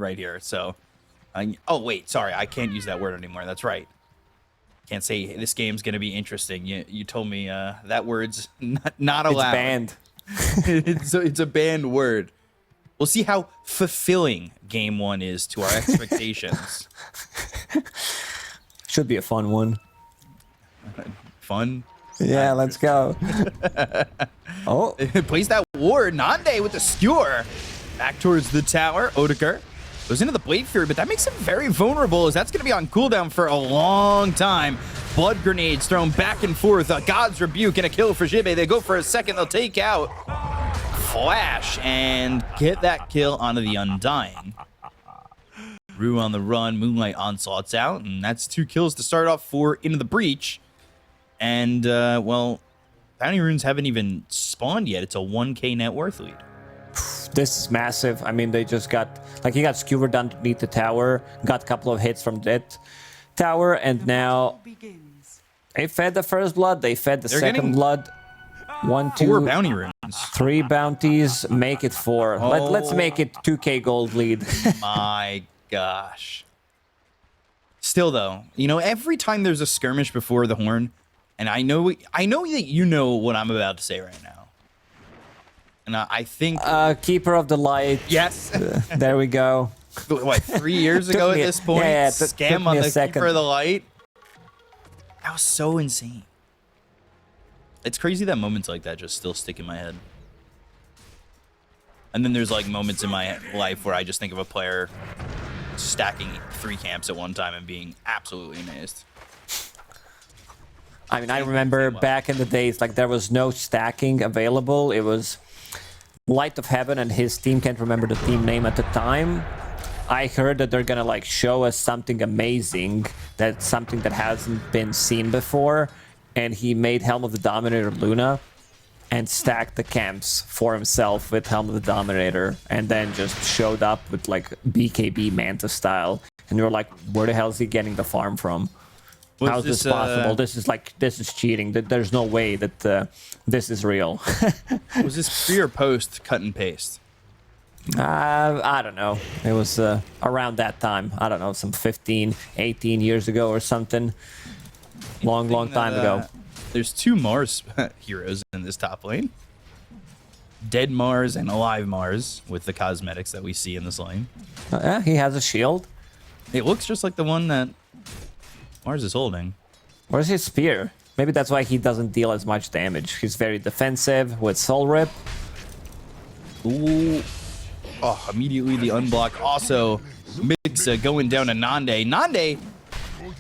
right here. So, oh wait, sorry, I can't use that word anymore. That's right. Can't say hey, this game's gonna be interesting. You told me that word's not allowed. It's banned. it's a banned word. We'll see how fulfilling game 1 is to our expectations. Should be a fun one. Fun? Yeah, let's go. Oh, Place that ward. Nande with the skewer. Back towards the tower. Odegaard goes into the Blade Fury, but that makes him very vulnerable as that's going to be on cooldown for a long time. Blood grenades thrown back and forth. A God's Rebuke and a kill for Jibe. They go for a second. They'll take out Flash and get that kill onto the Undying. Rue on the run. Moonlight Onslaught's out, and that's 2 kills to start off for Into the Breach. And, well, Bounty Runes haven't even spawned yet. It's a 1k net worth lead. this is massive. I mean, they just got, like, he got skewered underneath the tower, got a couple of hits from that tower, and now they fed the first blood, they fed the second blood. 1, 2, 4 bounty runes. 3 bounties, make it 4. Let's make it 2k gold lead. My gosh. Still though, you know, every time there's a skirmish before the horn, and I know that you know what I'm about to say right now. And I think Keeper of the Light. yes. There we go. What, 3 years ago at this point? Yeah, scam on the Keeper of the Light. That was so insane. It's crazy that moments like that just still stick in my head. And then there's like moments in my life where I just think of a player stacking 3 camps at one time and being absolutely amazed. I mean, I remember back in the days, like, there was no stacking available. It was Light of Heaven and his team, can't remember the team name at the time. I heard that they're gonna, like, show us something amazing, that's something that hasn't been seen before. And he made Helm of the Dominator Luna and stacked the camps for himself with Helm of the Dominator, and then just showed up with, like, BKB Manta style. And we were like, where the hell is he getting the farm from? How is this possible? This is cheating. There's no way that this is real. Was this pre or post cut and paste? I don't know. It was around that time. I don't know, some 15, 18 years ago or something. Long time ago. There's 2 Mars heroes in this top lane. Dead Mars and Alive Mars with the cosmetics that we see in this lane. Yeah, he has a shield. It looks just like the one that Mars is holding. Where's his spear? Maybe that's why he doesn't deal as much damage. He's very defensive with Soul Rip. Ooh. Oh, immediately the unblock. Also, Mixa going down to Nande. Nande,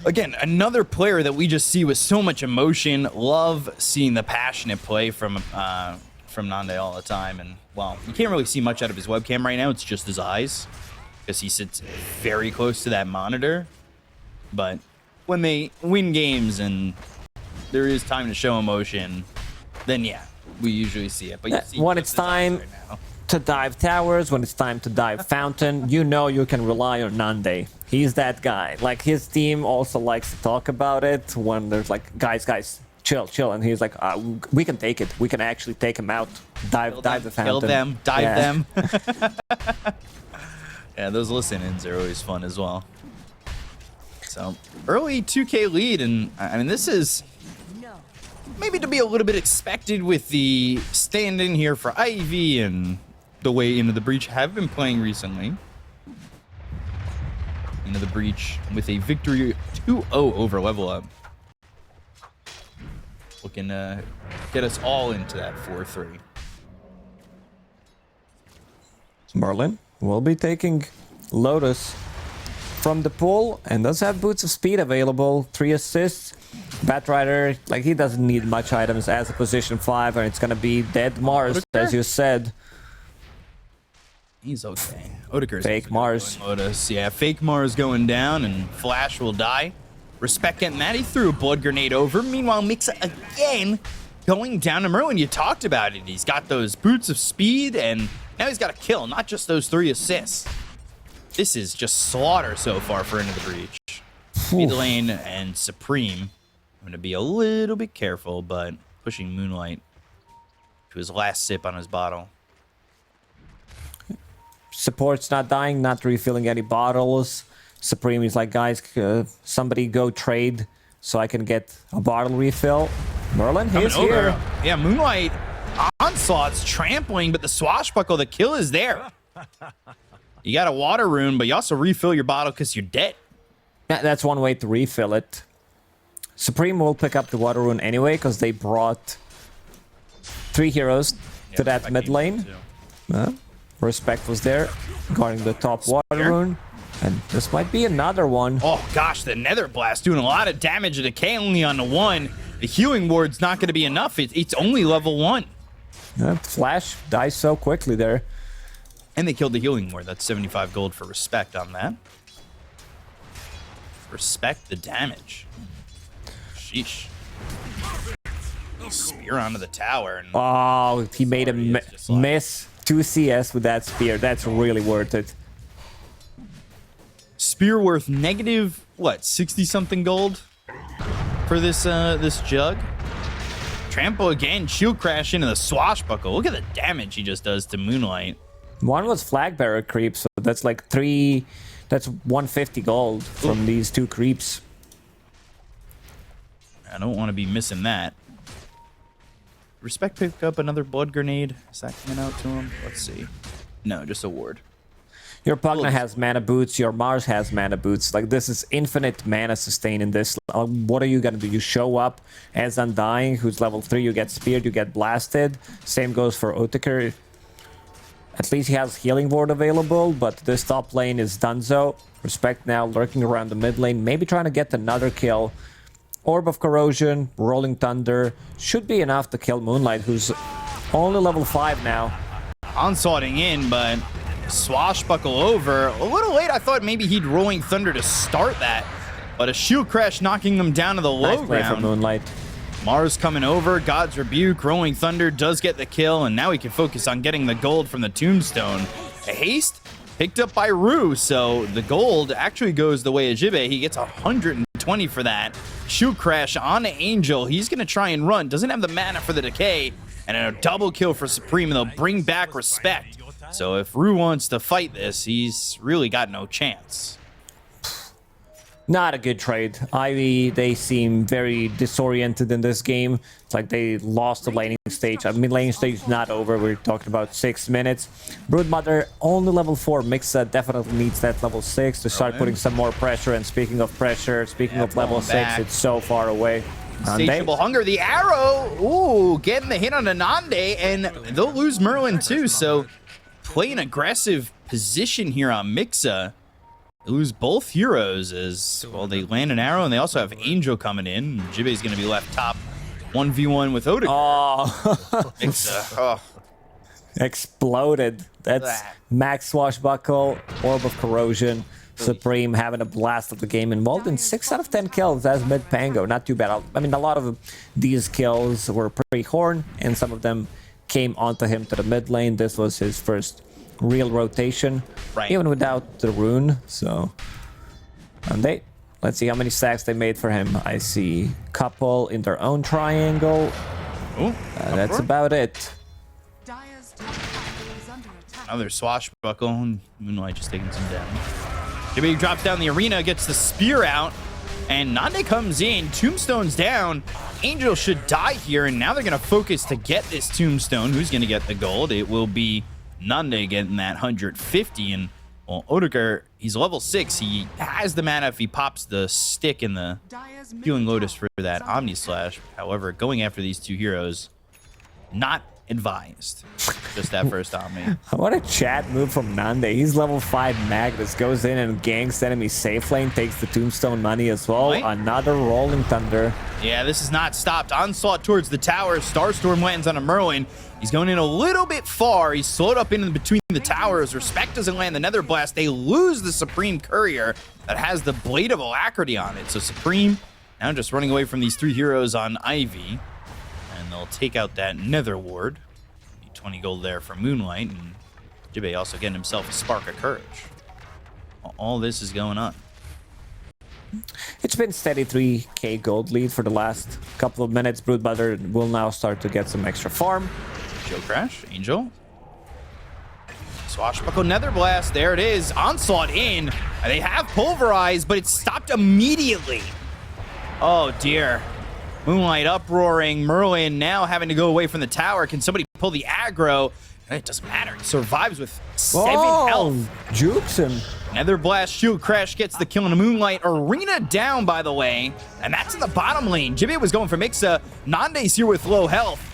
again, another player that we just see with so much emotion. Love seeing the passionate play from Nande all the time. And, well, you can't really see much out of his webcam right now. It's just his eyes, because he sits very close to that monitor. But when they win games and there is time to show emotion, then yeah, we usually see it. But you see when it's time right now to dive towers, when it's time to dive fountain, you know you can rely on Nande. He's that guy. Like, his team also likes to talk about it when there's like, guys, chill. And he's like, we can take it. We can actually take him out. Dive the fountain. Kill them, dive them. Yeah, those listen-ins are always fun as well. So, early 2k lead, and I mean, this is maybe to be a little bit expected with the stand-in here for Ivy and the way Into the Breach have been playing recently. Into the Breach with a victory 2-0 over Level Up. Looking to get us all into that 4-3. Merlin will be taking Lotus from the pool and does have Boots of Speed available. 3 assists. Batrider, like, he doesn't need much items as a position 5, and it's gonna be Dead Mars, as you said. He's okay. Odegaard's Fake Mars. Lotus. Yeah, fake Mars going down, and Flash will die. Respect getting that. He threw a blood grenade over. Meanwhile, Mixa again going down to Merlin. You talked about it. He's got those Boots of Speed, and now he's got a kill, not just those 3 assists. This is just slaughter so far for Into the Breach. Mid lane and Supreme. I'm going to be a little bit careful, but pushing Moonlight to his last sip on his bottle. support's not dying, not refilling any bottles. Supreme is like, guys, somebody go trade so I can get a bottle refill. Merlin, he's here. Yeah, Moonlight Onslaught's trampling, but the swashbuckle, the kill is there. You got a water rune, but you also refill your bottle because you're dead. That's one way to refill it. Supreme will pick up the water rune anyway because they brought 3 heroes to that mid lane. Respect was there, guarding the top water rune. And this might be another one. Oh gosh, the Nether Blast doing a lot of damage to decay only on the 1. The healing ward's not going to be enough. It's only level 1. Flash dies so quickly there. And they killed the healing ward. That's 75 gold for respect on that. Respect the damage. Sheesh. Spear onto the tower. And oh, he made a miss 2 CS with that spear. That's really worth it. Spear worth negative, what, 60-something gold for this this jug? Trample again, shield crash into the swashbuckle. Look at the damage he just does to Moonlight. One was flag bearer creep, so that's like 3... That's 150 gold from these 2 creeps. I don't want to be missing that. Respect picked up another blood grenade. Is that coming out to him? Let's see. No, just a ward. Your Pugna has mana boots, your Mars has mana boots. Like, this is infinite mana sustain in this. What are you gonna do? You show up as Undying, who's level 3, you get speared, you get blasted. Same goes for Otaker. At least he has healing ward available, but this top lane is Dunzo. Respect now lurking around the mid lane, maybe trying to get another kill. Orb of Corrosion, Rolling Thunder, should be enough to kill Moonlight, who's only level 5 now. Onslaughting in, but swashbuckle over. A little late, I thought maybe he'd Rolling Thunder to start that, but a shield crash knocking them down to the low nice play ground. from Moonlight. Mars coming over, God's Rebuke, Rolling Thunder does get the kill, and now he can focus on getting the gold from the tombstone. A haste picked up by Rue, so the gold actually goes the way of Jibe. He gets 120 for that. Shield crash on Angel. He's going to try and run. Doesn't have the mana for the decay, and a double kill for Supreme, and they'll bring back Respect. So if Rue wants to fight this, he's really got no chance. Not a good trade. Ivy, they seem very disoriented in this game. It's like they lost the laning stage. I mean, laning stage is not over. We're talking about 6 minutes. Broodmother, only level 4. Mixa definitely needs that level 6 to start putting some more pressure. And speaking of pressure, speaking of level 6, it's so far away. Insatiable hunger, the arrow, ooh, getting the hit on Anande, and they'll lose Merlin too. So play an aggressive position here on Mixa. They lose both heroes as, well, they land an arrow, and they also have Angel coming in. Jibe's going to be left top 1v1 with Oda. Oh. Exploded. That's Max Swashbuckle, Orb of Corrosion, Supreme having a blast of the game, involved in 6 out of 10 kills as mid Pango. Not too bad. I mean, a lot of these kills were pre-Horn, and some of them came onto him to the mid lane. This was his first real rotation, even without the rune. So, and let's see how many stacks they made for him. I see couple in their own triangle. That's about it. Another swashbuckle, and Moonlight just taking some damage. Jibe drops down the arena, gets the spear out, and Nande comes in. Tombstone's down. Angel should die here, and now they're going to focus to get this tombstone. Who's going to get the gold? It will be Nande getting that 150, and well, Odegaard, he's level 6. He has the mana if he pops the stick in the Healing Lotus for that Omni Slash. However, going after these 2 heroes, not advised. Just that first Omni. What a chat move from Nande. He's level 5 Magnus, goes in and ganks enemy safe lane, takes the tombstone money as well. Another Rolling Thunder. Yeah, this is not stopped. Onslaught towards the tower. Starstorm lands on a Merlin. He's going in a little bit far. He's slowed up in between the towers. Respect doesn't land the Nether Blast. They lose the Supreme Courier that has the Blade of Alacrity on it. So Supreme now just running away from these 3 heroes on Ivy. And they'll take out that Nether Ward. 20 gold there for Moonlight. And Jibe also getting himself a Spark of Courage. All this is going on. It's been steady 3k gold lead for the last couple of minutes. Broodmother will now start to get some extra farm. Shield crash, Angel. Swashbuckle Nether Blast. There it is. Onslaught in. They have pulverized, but it's stopped immediately. Oh, dear. Moonlight uproaring. Merlin now having to go away from the tower. Can somebody pull the aggro? It doesn't matter. He survives with 7 health. Jukes him. Nether Blast Shield Crash gets the kill in the Moonlight. Arena down, by the way. And that's in the bottom lane. Jimmy was going for Mixa. Nande's here with low health.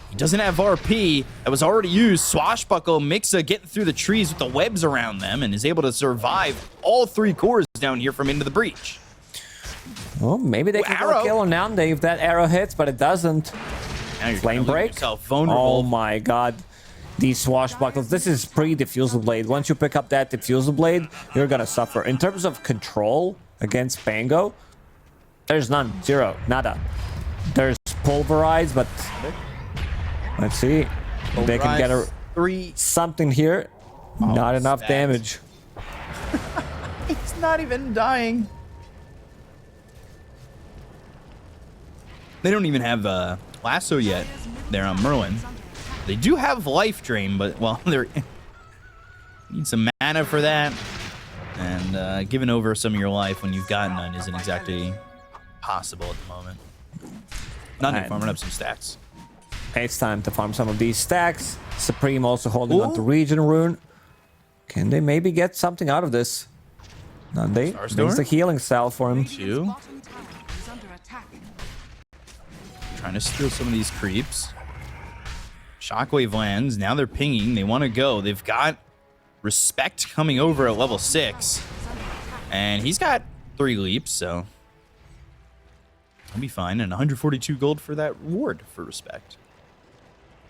He doesn't have RP. That was already used. Swashbuckle, Mixa getting through the trees with the webs around them and is able to survive all 3 cores down here from Into the Breach. Well, maybe they can get a kill on Nande if that arrow hits, but it doesn't. Flame break. Oh my god. These swashbuckles. This is pre-diffusal blade. Once you pick up that diffusal blade, you're gonna suffer. In terms of control against Pango, there's none. Zero. Nada. There's pulverize, but let's see. They can get a something here. Not enough damage. He's not even dying. They don't even have lasso yet. They're on Merlin. They do have life drain, but well, they're need some mana for that. And giving over some of your life when you've got none isn't exactly possible at the moment. Not farming up some stacks. It's time to farm some of these stacks. Supreme also holding on to Region Rune. Can they maybe get something out of this? Nande brings the healing cell for him. Trying to steal some of these creeps. Shockwave lands. Now they're pinging. They want to go. They've got Respect coming over at level 6. And he's got 3 leaps, so he'll be fine. And 142 gold for that reward for Respect.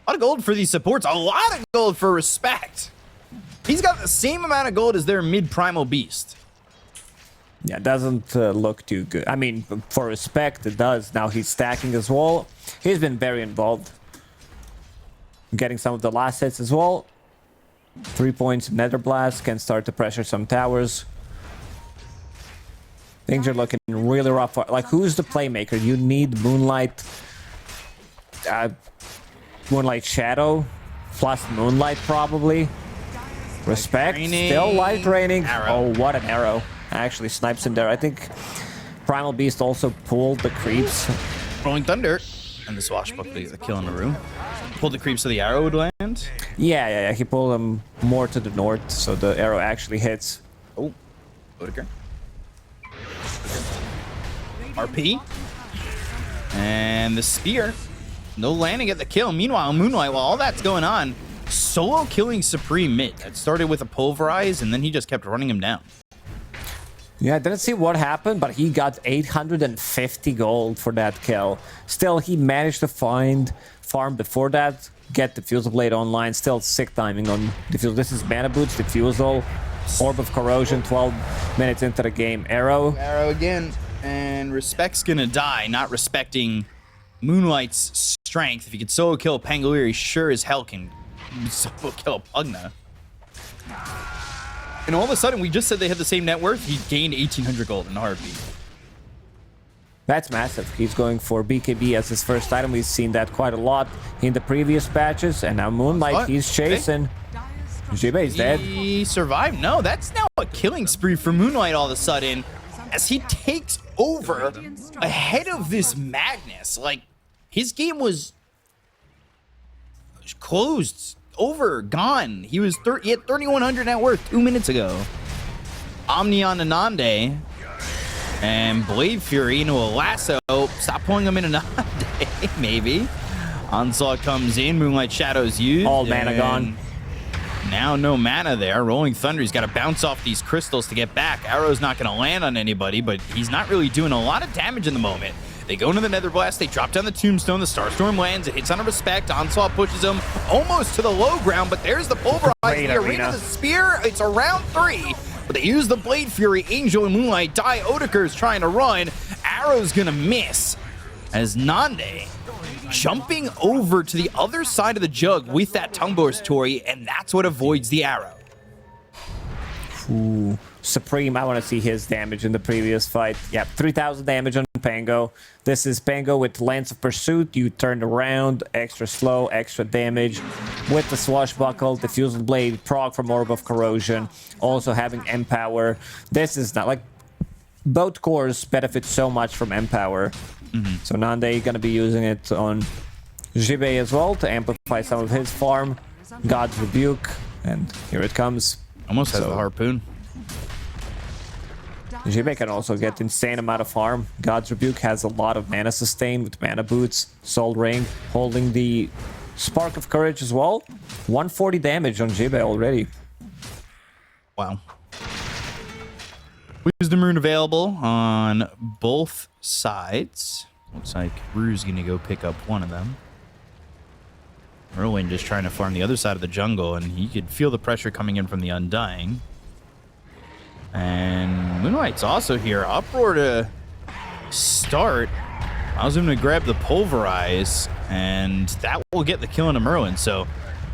A lot of gold for these supports. A lot of gold for Respect. He's got the same amount of gold as their mid-primal beast. Yeah, it doesn't look too good. I mean, for Respect, it does. Now he's stacking as well. He's been very involved. Getting some of the last hits as well. 3 points, Nether Blast can start to pressure some towers. Things are looking really rough. Like, who's the playmaker? You need Moonlight, Moonlight Shadow, plus Moonlight probably. Respect, still light raining. Oh, what an arrow. Actually snipes him there. I think Primal Beast also pulled the creeps. Rolling Thunder. And the Swashbuckler gets the kill in the room. Pulled the creeps so the arrow would land. Yeah. He pulled them more to the north, so the arrow actually hits. Oh, Odegaard. RP. And the spear. No landing at the kill. Meanwhile, Moonlight, while all that's going on, solo killing Supreme mid. That started with a pulverize, and then he just kept running him down. Yeah, I didn't see what happened, but he got 850 gold for that kill. Still, he managed to farm before that, get Diffusal Blade online. Still sick timing on Diffusal. This is Mana Boots, Diffusal, Orb of Corrosion, 12 minutes into the game. Arrow. Arrow again, and Respect's gonna die, not respecting Moonlight's strength. If he could solo kill Pangolier, he sure as hell can solo kill Pugna. And all of a sudden, we just said they had the same net worth. He gained 1,800 gold in a heartbeat. That's massive. He's going for BKB as his first item. We've seen that quite a lot in the previous patches. And now Moonlight, he's chasing. Jibe is dead. He survived? No, that's now a killing spree for Moonlight all of a sudden. As he takes over ahead of this madness. Like, his game was closed. Over, gone. He was he had 3,100 net worth 2 minutes ago. Omni on Nande. And Blade Fury into a lasso. Stop pulling him into Nande, maybe. Onslaught comes in. Moonlight Shadows used. All mana gone. Now no mana there. Rolling Thunder. He's got to bounce off these crystals to get back. Arrow's not going to land on anybody, but he's not really doing a lot of damage in the moment. They go into the Nether Blast. They drop down the Tombstone. The Starstorm lands. It hits on a Respect. Onslaught pushes him almost to the low ground, but there's the Pulverize. The Arena, the Spear. It's around 3, but they use the Blade Fury. Angel and Moonlight die. Odegaard's trying to run. Arrow's going to miss as Nande jumping over to the other side of the jug with that Tongue Burst Tori, and that's what avoids the arrow. Ooh. Supreme, I want to see his damage in the previous fight. Yeah, 3,000 damage on Pango. This is Pango with Lance of Pursuit. You turn around, extra slow, extra damage. With the Swashbuckle, Diffusal Blade, proc from Orb of Corrosion. Also having Empower. This is not like... Both cores benefit so much from Empower. So Nande gonna be using it on Jibe as well to amplify some of his farm. God's Rebuke, and here it comes. Almost has the harpoon. Jibe can also get insane amount of farm. God's Rebuke has a lot of mana sustain with mana boots, Soul Ring, holding the Spark of Courage as well. 140 damage on Jibe already. Wow. Wisdom Rune available on both sides. Looks like Rue's gonna go pick up one of them. Merlin just trying to farm the other side of the jungle, and he could feel the pressure coming in from the Undying. And Moonlight's also here. Uproar to start. Allows him to grab the Pulverize, and that will get the kill into Merlin. So,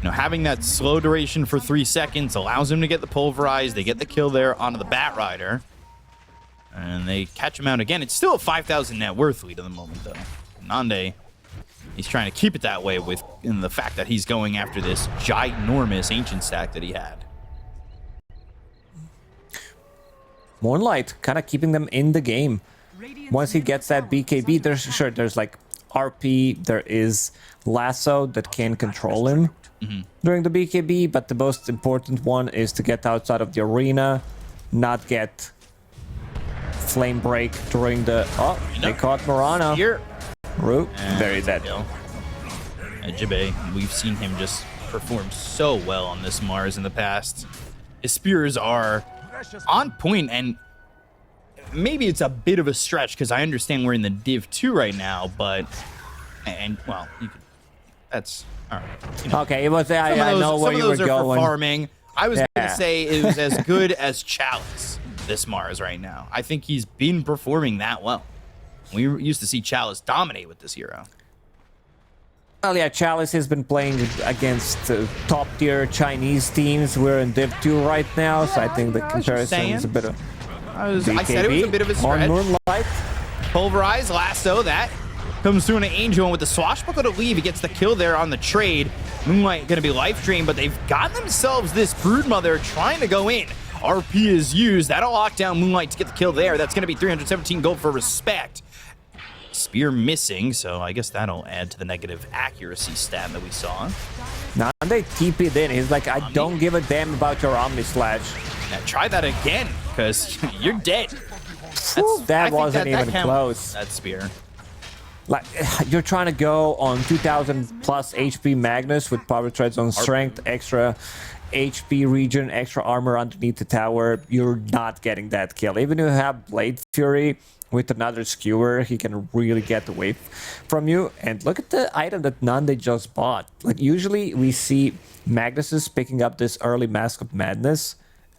having that slow duration for 3 seconds allows him to get the Pulverize. They get the kill there onto the Bat Rider. And they catch him out again. It's still a 5,000 net worth lead at the moment, though. Nande, he's trying to keep it that way in the fact that he's going after this ginormous ancient stack that he had. Moonlight kind of keeping them in the game. Once he gets that BKB, there's like RP, there is Lasso that can control him during the BKB, but the most important one is to get outside of the arena, not get Flame Break during the... Oh, they caught Morana. Here. Rue, very dead. Jibe, we've seen him just perform so well on this Mars in the past. His spears are on point, and maybe it's a bit of a stretch because I understand we're in the Div 2 right now, but... well, you could... That's... All right. Okay, it was... I know where you were going. For farming. I was going to say it was as good as Chalice, this Mars right now. I think he's been performing that well. We used to see Chalice dominate with this hero. Well, yeah, Chalice has been playing against top-tier Chinese teams. We're in Div 2 right now, so I think the comparison is a bit of... I said it was a bit of a stretch. On Moonlight. Pulverize, Lasso, that comes through an Angel, and with the Swashbuckle to leave, he gets the kill there on the trade. Moonlight going to be life drained, but they've got themselves this Broodmother trying to go in. RP is used. That'll lock down Moonlight to get the kill there. That's going to be 317 gold for respect. Spear missing, so I guess that'll add to the negative accuracy stat that we saw. Now they TP'd in. He's like, I don't give a damn about your Omni Slash. Now try that again, because you're dead. That wasn't even close. That spear. Like, you're trying to go on 2,000 plus HP Magnus with power treads on strength, extra HP regen, extra armor underneath the tower. You're not getting that kill. Even if you have Blade Fury with another skewer, he can really get away from you. And look at the item that Nande just bought. Like, usually we see Magnuses picking up this early Mask of Madness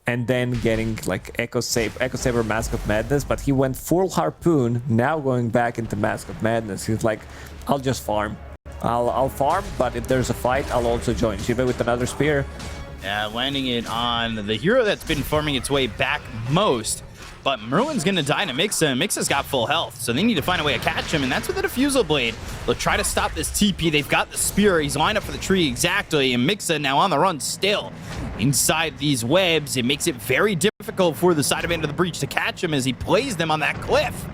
and then getting like Echo Saber Mask of Madness, but he went full Harpoon, now going back into Mask of Madness. He's like, I'll just farm. I'll farm, but if there's a fight, I'll also join. Jibe with another spear. Yeah, landing it on the hero that's been farming its way back most. But Merlin's going to die to Mixa, and Mixa's got full health, so they need to find a way to catch him, and that's with the Diffusal Blade. They'll try to stop this TP. They've got the spear. He's lined up for the tree exactly, and Mixa now on the run still. Inside these webs, it makes it very difficult for the side of Into the Breach to catch him as he plays them on that cliff.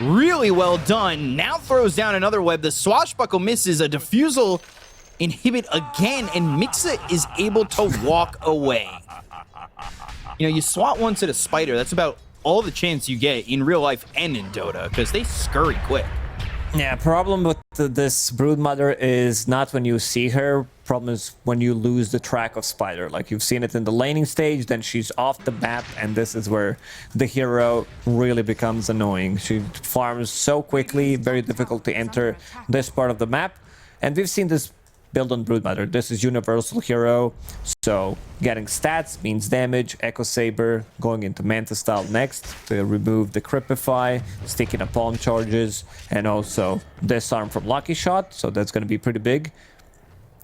Really well done. Now throws down another web. The Swashbuckle misses. A Diffusal inhibit again, and Mixa is able to walk away. You swat once at a spider, that's about all the chance you get in real life and in Dota, because they scurry quick. Yeah, problem with this Broodmother is not when you see her, problem is when you lose the track of Spider. Like, you've seen it in the laning stage, then she's off the map, and this is where the hero really becomes annoying. She farms so quickly, very difficult to enter this part of the map, and we've seen this build on Broodmother. This is universal hero, so getting stats means damage. Echo Saber going into Manta style next to remove the Cripify, sticking upon charges, and also disarm from Lucky Shot, so that's going to be pretty big.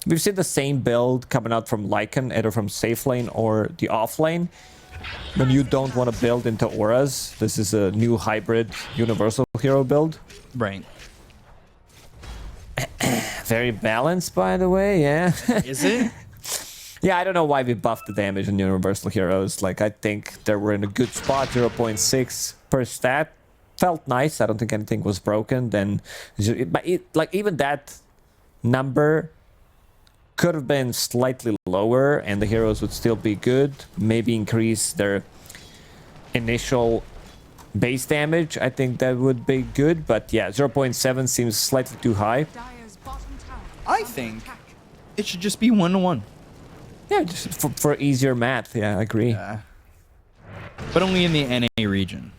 We've seen the same build coming out from Lycan, either from safe lane or the off lane. when you don't want to build into auras. This is a new hybrid universal hero build. Right. Very balanced, by the way, yeah. Is it? Yeah, I don't know why we buffed the damage on universal heroes. Like, I think they were in a good spot. 0.6 per stat. Felt nice. I don't think anything was broken. Then, like, even that number could have been slightly lower and the heroes would still be good. Maybe increase their initial base damage. I think that would be good. But yeah, 0.7 seems slightly too high. I think it should just be 1-to-1. Yeah, just for easier math. Yeah, I agree. Yeah. But only in the NA region.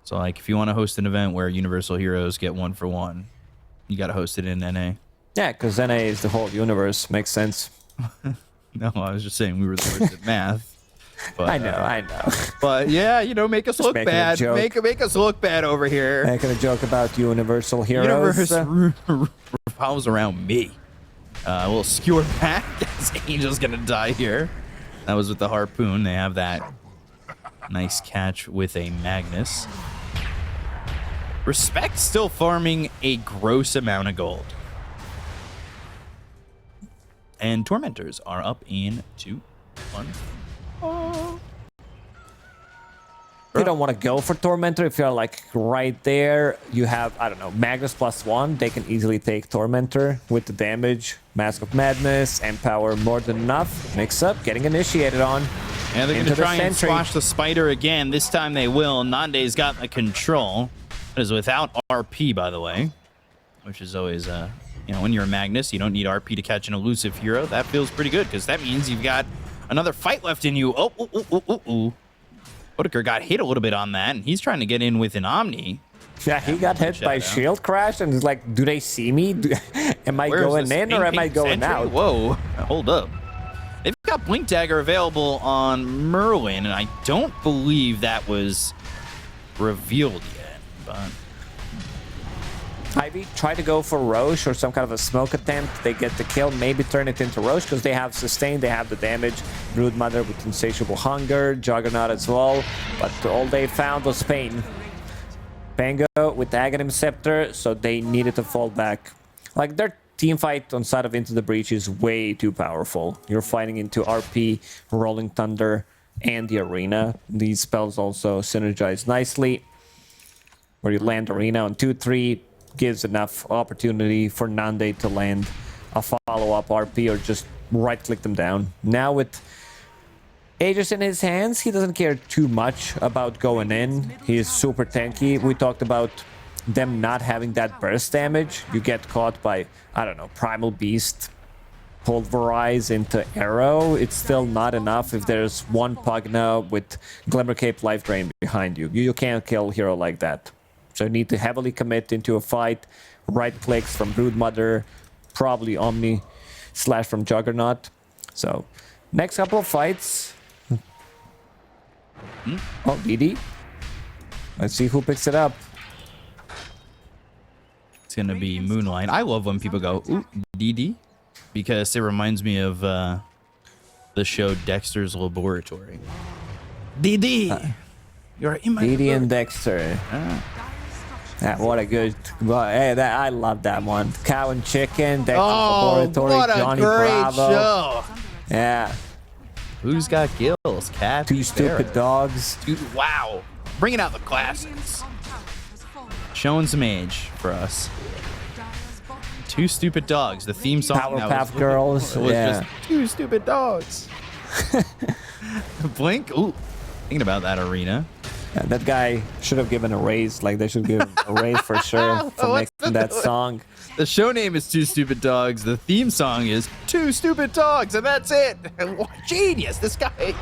So, like, if you want to host an event where Universal Heroes get 1-for-1, you got to host it in NA. Yeah, because NA is the whole universe. Makes sense. No, I was just saying we were the worst at math. But, I know. But yeah, you know, make us look bad. Make us look bad over here. Making a joke about Universal Heroes. Universe revolves around me. A little skewer back. Angel's gonna die here. That was with the harpoon. They have that nice catch with a Magnus. Respect still farming a gross amount of gold. And Tormentors are up in 2-1. Oh. You don't want to go for Tormentor. If you're like right there, you have, I don't know, Magnus +1. They can easily take Tormentor with the damage. Mask of Madness, Empower more than enough. Mix up, getting initiated on. And they're going to try and squash the spider again. This time they will. Nande's got the control. That is without RP, by the way. Which is always, you know, when you're a Magnus, you don't need RP to catch an elusive hero. That feels pretty good, because that means you've got another fight left in you. Oh. Odeker got hit a little bit on that, and he's trying to get in with an Omni. Yeah, he got hit by shield crash, and he's like, do they see me? Am I going in or am I going out? Whoa, hold up. They've got Blink Dagger available on Merlin, and I don't believe that was revealed yet, but... Ivy try to go for Roche or some kind of a smoke attempt. They get the kill, maybe turn it into Roche because they have sustain, they have the damage. Broodmother with Insatiable Hunger, Juggernaut as well. But all they found was Pain. Pango with the Aghanim Scepter, so they needed to fall back. Like, their team fight on side of Into the Breach is way too powerful. You're fighting into RP, Rolling Thunder, and the Arena. These spells also synergize nicely. Where you land Arena on 2-3, gives enough opportunity for Nande to land a follow-up RP or just right-click them down. Now with Aegis in his hands, he doesn't care too much about going in. He is super tanky. We talked about them not having that burst damage. You get caught by, I don't know, Primal Beast, Pulverize into Arrow. It's still not enough if there's one Pugna with Glimmer Cape Life Drain behind you. You can't kill a hero like that. So you need to heavily commit into a fight. Right clicks from Broodmother, probably Omni / from Juggernaut. So next couple of fights. Oh, DD. Let's see who picks it up. It's going to be Moonlight. I love when people go, ooh, DD, because it reminds me of the show Dexter's Laboratory. DD! You're in my DD and Dexter. What a good... Well, hey, I love that one. Cow and Chicken, Dexter's Laboratory, what a Johnny great Bravo. show! Yeah. Who's got gills? Cat. Two Stupid Dogs. Wow. Bringing out the classics. Showing some age for us. Two Stupid Dogs. The theme song. Powerpuff Girls. Was just Two Stupid Dogs. Blink. Ooh. Thinking about that Arena. Yeah, that guy should have given a raise. Like, they should give a raise for sure for making that song. The show name is Two Stupid Dogs. The theme song is Two Stupid Dogs, and that's it. Genius. This guy,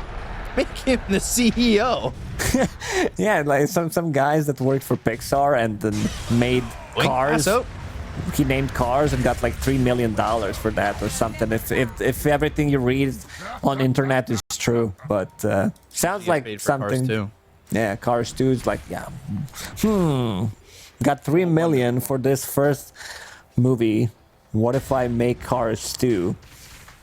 make him the CEO. Yeah, like some guys that worked for Pixar and then made cars. He named cars and got like $3 million for that or something. If everything you read on internet is true, but sounds like something. Cars too. Yeah, Cars 2 is like, yeah. Got $3 million for this first movie. What if I make Cars 2?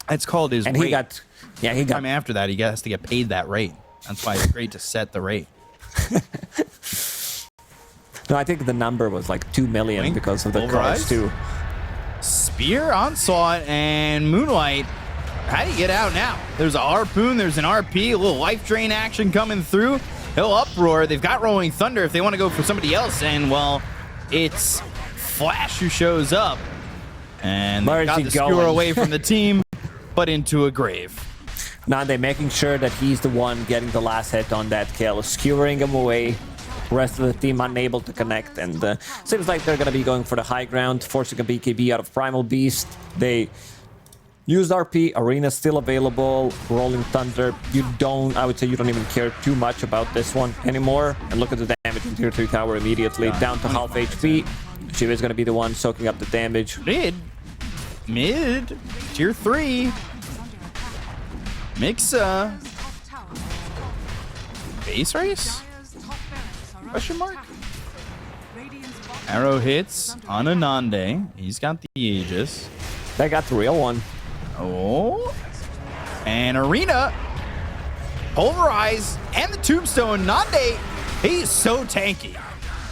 It's called his. And he got Yeah, he got... Time after that, he has to get paid that rate. That's why it's great to set the rate. No, I think the number was like 2 million because of the cards too. Spear, Onslaught, and Moonlight. How do you get out now? There's a Harpoon, there's an RP, a little life drain action coming through. He'll uproar. They've got Rolling Thunder if they want to go for somebody else. And, well, it's Flash who shows up. And they got the Skewer away from the team, but into a grave. Nande making sure that he's the one getting the last hit on that kill, skewering him away. Rest of the team unable to connect, and seems like they're going to be going for the high ground, forcing a BKB out of Primal Beast. They used RP, Arena still available, Rolling Thunder. I would say you don't even care too much about this one anymore. And look at the damage in Tier 3 tower immediately, down to half HP. Shiva is going to be the one soaking up the damage. Mid, Tier 3. Mixa. Base race? Question mark? Arrow hits on Anande. He's got the Aegis. They got the real one. Oh. And Arena. Pulverize. And the Tombstone. Nande, he's so tanky.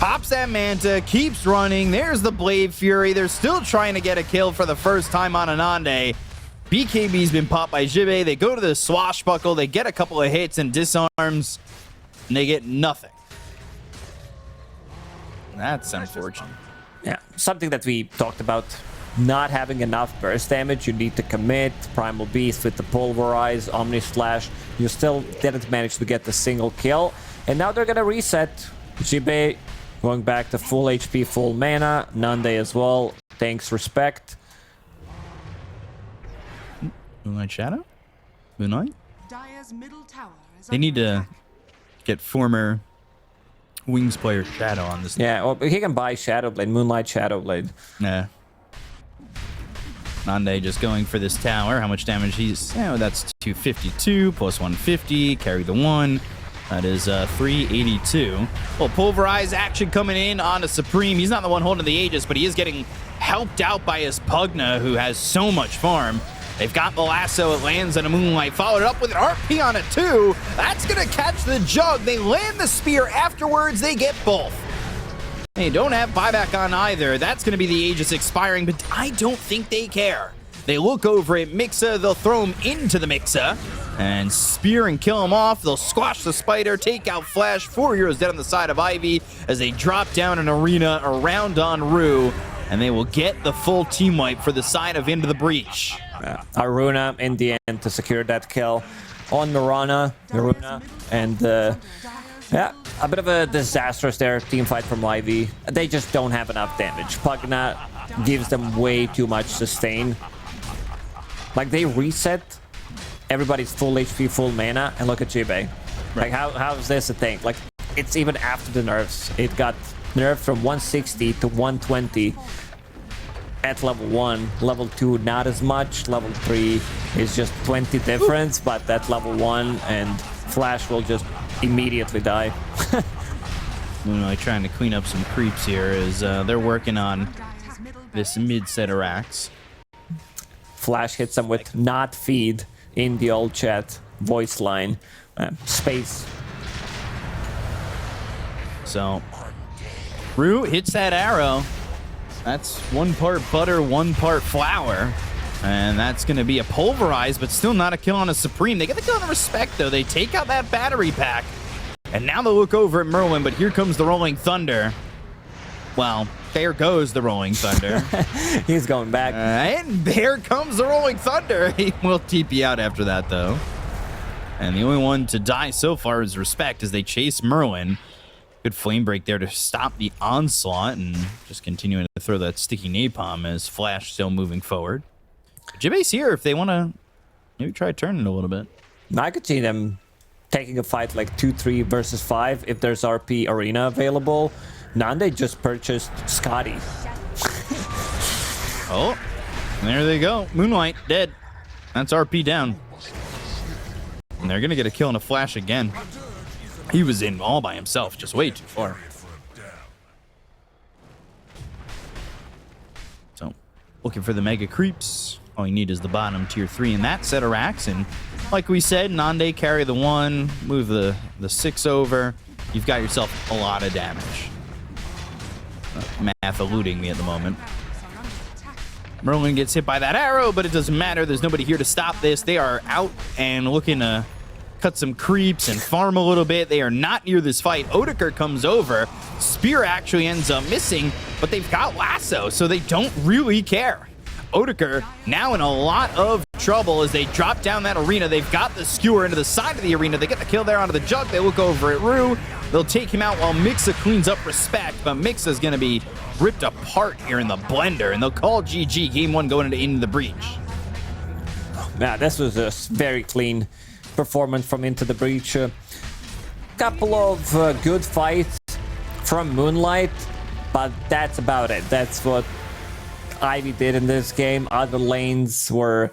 Pops that Manta. Keeps running. There's the Blade Fury. They're still trying to get a kill for the first time on Anande. BKB's been popped by Jibe. They go to the Swashbuckle. They get a couple of hits and disarms. And they get nothing. That's unfortunate. Yeah, something that we talked about. Not having enough burst damage. You need to commit. Primal Beast with the Pulverize, Omni Slash. You still didn't manage to get the single kill. And now they're going to reset. Jibe going back to full HP, full mana. Nande as well. Thanks, respect. Moonlight Shadow? Moonlight? They need to get former Wings player Shadow on this. Yeah, well, he can buy Shadowblade, Moonlight Shadowblade. Yeah. Nande just going for this tower. How much damage he's... Oh, that's 252 plus 150. Carry the 1. That is 382. Well, Pulverize action coming in on a Supreme. He's not the one holding the Aegis, but he is getting helped out by his Pugna, who has so much farm. They've got the lasso. It lands on a Moonlight. Followed up with an RP on it, too. That's going to catch the Jug. They land the Spear. Afterwards, they get both. They don't have buyback on either. That's going to be the Aegis expiring, but I don't think they care. They look over at Mixa. They'll throw him into the Mixa and spear and kill him off. They'll squash the Spider, take out Flash. 4 heroes dead on the side of Ivy as they drop down an Arena around on Rue, and they will get the full team wipe for the side of Into the Breach. Aruna in the end to secure that kill on Aruna, and yeah, a bit of a disastrous there team fight from Ivy. They just don't have enough damage. Pugna gives them way too much sustain. Like, they reset everybody's full HP, full mana, and look at Jibe. Right. Like, how is this a thing? Like, it's even after the nerfs. It got nerfed from 160 to 120 at level 1. Level 2, not as much. Level 3 is just 20 difference, but at level 1, and Flash will just immediately die. Moonlight trying to clean up some creeps here as they're working on this mid-set of racks. Flash hits them with not feed in the old chat voice line. Space. So, Rue hits that arrow. That's 1 part butter, 1 part flour. And that's going to be a Pulverize, but still not a kill on a Supreme. They get the kill on the Respect, though. They take out that battery pack. And now they'll look over at Merlin, but here comes the Rolling Thunder. Well, there goes the Rolling Thunder. He's going back. And there comes the Rolling Thunder. He will TP out after that, though. And the only one to die so far is Respect as they chase Merlin. Good flame break there to stop the onslaught and just continuing to throw that sticky napalm as Flash still moving forward. Jibe's here if they want to maybe try turning a little bit. I could see them taking a fight like 2-3 versus 5 if there's RP Arena available. Nande just purchased Scotty. Oh, there they go. Moonlight dead. That's RP down. And they're going to get a kill on a Flash again. He was in all by himself, just way too far. So, looking for the mega creeps. All you need is the bottom tier 3 in that set of racks, and Like we said, Nande carry the 1, move the 6 over. You've got yourself a lot of damage. Math eluding me at the moment. Merlin gets hit by that arrow, but it doesn't matter. There's nobody here to stop this. They are out and looking to cut some creeps and farm a little bit. They are not near this fight. Odeker comes over. Spear actually ends up missing, but they've got Lasso, so they don't really care. Odeker now in a lot of trouble as they drop down that arena. They've got the skewer into the side of the arena. They get the kill there onto the jug. They look over at Rue. They'll take him out while Mixa cleans up respect, but Mixa's going to be ripped apart here in the blender, and they'll call GG. Game 1 going into the breach. Yeah, this was a very clean performance from Into the Breach. Couple of good fights from Moonlight, but that's about it. That's what Ivy did in this game. Other lanes were